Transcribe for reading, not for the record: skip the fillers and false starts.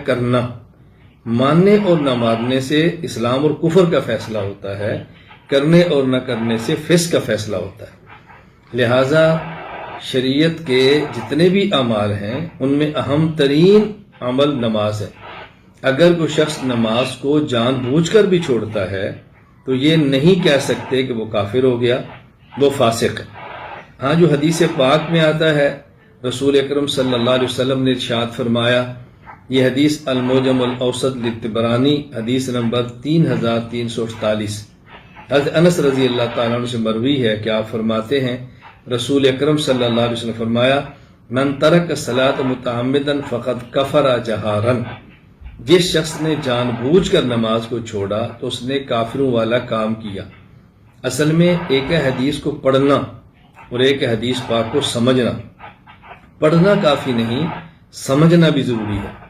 کرنا، ماننے اور نہ ماننے سے اسلام اور کفر کا فیصلہ ہوتا ہے، کرنے اور نہ کرنے سے فسق کا فیصلہ ہوتا ہے۔ لہٰذا شریعت کے جتنے بھی اعمال ہیں ان میں اہم ترین عمل نماز ہے۔ اگر کوئی شخص نماز کو جان بوجھ کر بھی چھوڑتا ہے تو یہ نہیں کہہ سکتے کہ وہ کافر ہو گیا، وہ فاسق ہے۔ ہاں، جو حدیث پاک میں آتا ہے، رسول اکرم صلی اللہ علیہ وسلم نے ارشاد فرمایا، یہ حدیث المعجم الاوسط للطبرانی حدیث نمبر 3348، حضرت انس رضی اللہ تعالیٰ عنہ سے مروی ہے کہ آپ فرماتے ہیں، رسول اکرم صلی اللہ علیہ وسلم فرمایا، من ترک الصلاۃ متعمدا فقد کفر جہارا، جس شخص نے جان بوجھ کر نماز کو چھوڑا تو اس نے کافروں والا کام کیا۔ اصل میں ایک ہے حدیث کو پڑھنا اور ایک ہے حدیث پاک کو سمجھنا۔ پڑھنا کافی نہیں، سمجھنا بھی ضروری ہے۔